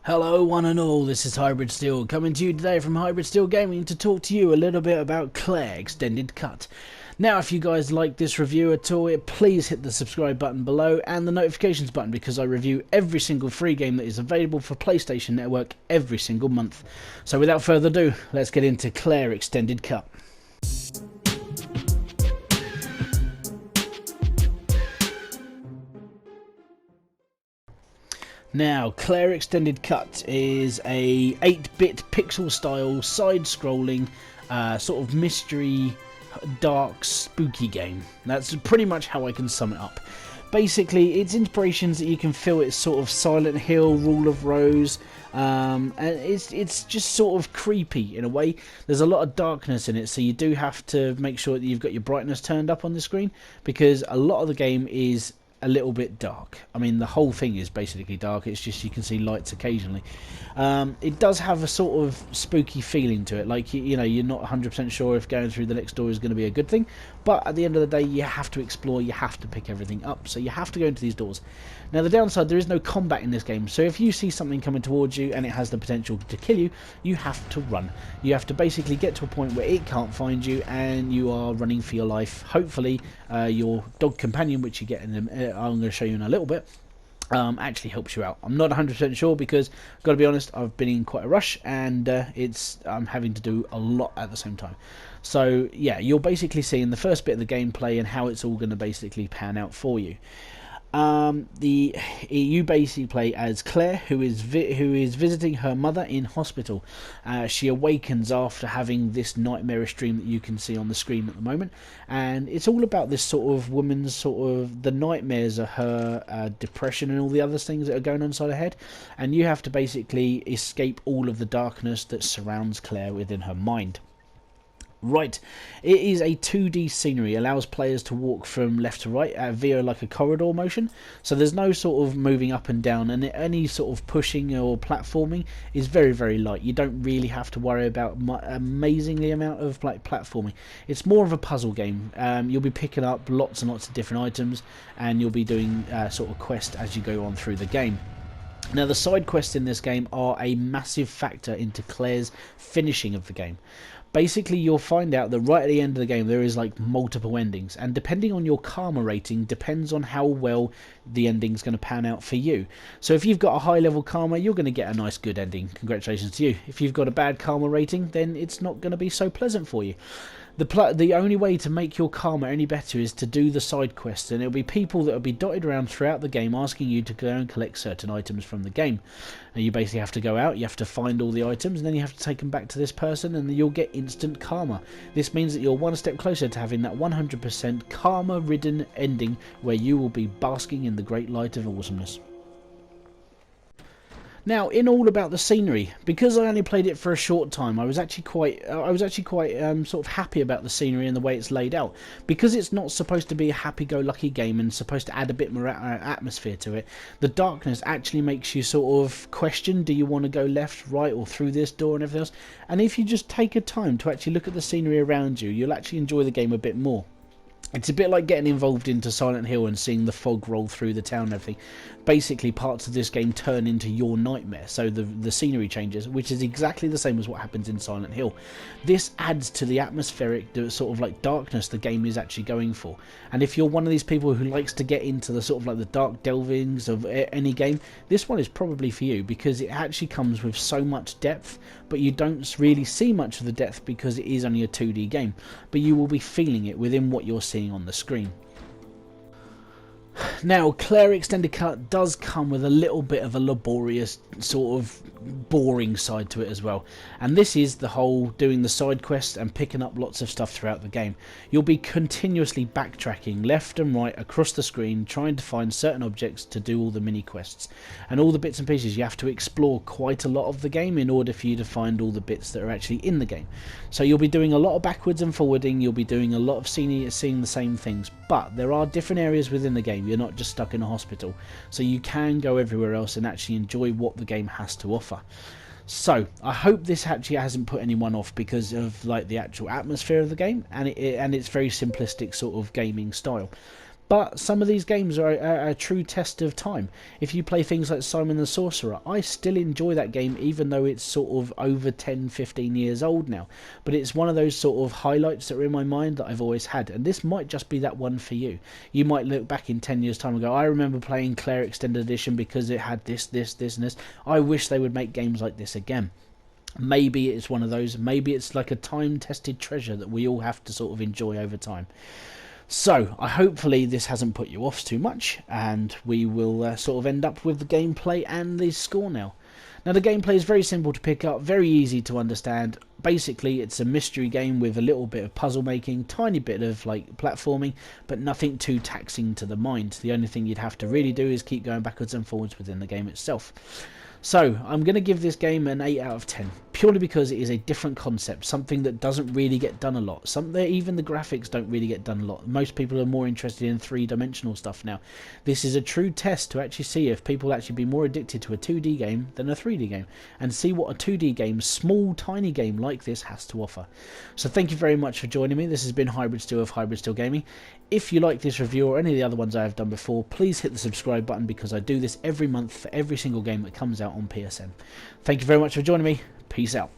Hello one and all, this is Hybrid Steel, coming to you today from Hybrid Steel Gaming to talk to you a little bit about Claire Extended Cut. Now if you guys like this review at all, please hit the subscribe button below and the notifications button because I review every single free game that is available for PlayStation Network every single month. So without further ado, let's get into Claire Extended Cut. Now, Claire Extended Cut is a 8-bit pixel-style, side-scrolling, sort of mystery, dark, spooky game. That's pretty much how I can sum it up. Basically, its inspirations that you can feel it's sort of Silent Hill, Rule of Rose, and it's just sort of creepy in a way. There's a lot of darkness in it, so you do have to make sure that you've got your brightness turned up on the screen, because a lot of the game is a little bit dark. I mean, the whole thing is basically dark, it's just you can see lights occasionally. It does have a sort of spooky feeling to it, like, you know, you're not 100% sure if going through the next door is going to be a good thing, but at the end of the day you have to explore, you have to pick everything up, so you have to go into these doors. Now the downside, there is no combat in this game, so if you see something coming towards you and it has the potential to kill you, you have to run. You have to basically get to a point where it can't find you and you are running for your life. Hopefully your dog companion, which you get in I'm going to show you in a little bit, actually helps you out. I'm not 100% sure because, got to be honest, I've been in quite a rush and I'm having to do a lot at the same time. So yeah, you're basically seeing the first bit of the gameplay and how it's all going to basically pan out for you. You basically play as Claire, who is visiting her mother in hospital. She awakens after having this nightmarish dream that you can see on the screen at the moment, and it's all about this sort of woman's the nightmares of her depression and all the other things that are going on inside her head, and you have to basically escape all of the darkness that surrounds Claire within her mind. Right, it is a 2D scenery, allows players to walk from left to right via like a corridor motion, so there's no sort of moving up and down, and any sort of pushing or platforming is very, very light. You don't really have to worry about amazingly amount of like platforming. It's more of a puzzle game. You'll be picking up lots and lots of different items, and you'll be doing sort of quests as you go on through the game. Now the side quests in this game are a massive factor into Claire's finishing of the game. Basically, you'll find out that right at the end of the game there is like multiple endings, and depending on your karma rating depends on how well the ending's going to pan out for you. So if you've got a high level karma, you're going to get a nice good ending. Congratulations to you. If you've got a bad karma rating, then it's not going to be so pleasant for you. The only way to make your karma any better is to do the side quests, and it'll be people that will be dotted around throughout the game asking you to go and collect certain items from the game. Now you basically have to go out, you have to find all the items, and then you have to take them back to this person, and you'll get instant karma. This means that you're one step closer to having that 100% karma-ridden ending where you will be basking in the great light of awesomeness. Now, in all about the scenery, because I only played it for a short time, I was actually quite sort of happy about the scenery and the way it's laid out. Because it's not supposed to be a happy-go-lucky game and supposed to add a bit more atmosphere to it, the darkness actually makes you sort of question, do you want to go left, right, or through this door and everything else? And if you just take a time to actually look at the scenery around you, you'll actually enjoy the game a bit more. It's a bit like getting involved into Silent Hill and seeing the fog roll through the town and everything. Basically, parts of this game turn into your nightmare, so the scenery changes, which is exactly the same as what happens in Silent Hill. This adds to the atmospheric sort of like darkness the game is actually going for. And if you're one of these people who likes to get into the sort of like the dark delvings of any game, this one is probably for you, because it actually comes with so much depth, but you don't really see much of the depth because it is only a 2D game, but you will be feeling it within what you're seeing on the screen. Now, Claire Extended Cut does come with a little bit of a laborious, sort of boring side to it as well. And this is the whole doing the side quests and picking up lots of stuff throughout the game. You'll be continuously backtracking left and right across the screen, trying to find certain objects to do all the mini quests. And all the bits and pieces, you have to explore quite a lot of the game in order for you to find all the bits that are actually in the game. So you'll be doing a lot of backwards and forwarding, you'll be doing a lot of seeing the same things. But there are different areas within the game. You're not just stuck in a hospital, so you can go everywhere else and actually enjoy what the game has to offer. So I hope this actually hasn't put anyone off because of like the actual atmosphere of the game and its very simplistic sort of gaming style. But some of these games are a true test of time. If you play things like Simon the Sorcerer, I still enjoy that game even though it's sort of over 10, 15 years old now. But it's one of those sort of highlights that are in my mind that I've always had. And this might just be that one for you. You might look back in 10 years' time and go, I remember playing Claire Extended Edition because it had this, this, this, and this. I wish they would make games like this again. Maybe it's one of those. Maybe it's like a time-tested treasure that we all have to sort of enjoy over time. So, hopefully this hasn't put you off too much, and we will sort of end up with the gameplay and the score now. Now, the gameplay is very simple to pick up, very easy to understand. Basically, it's a mystery game with a little bit of puzzle making, tiny bit of like platforming, but nothing too taxing to the mind. The only thing you'd have to really do is keep going backwards and forwards within the game itself. So, I'm going to give this game an 8 out of 10, purely because it is a different concept, something that doesn't really get done a lot. Even the graphics don't really get done a lot. Most people are more interested in three-dimensional stuff now. This is a true test to actually see if people actually be more addicted to a 2D game than a 3D game, and see what a 2D game, small, tiny game like this has to offer. So thank you very much for joining me. This has been Hybrid Steel of Hybrid Steel Gaming. If you like this review or any of the other ones I have done before, please hit the subscribe button because I do this every month for every single game that comes out on PSN. Thank you very much for joining me. Peace out.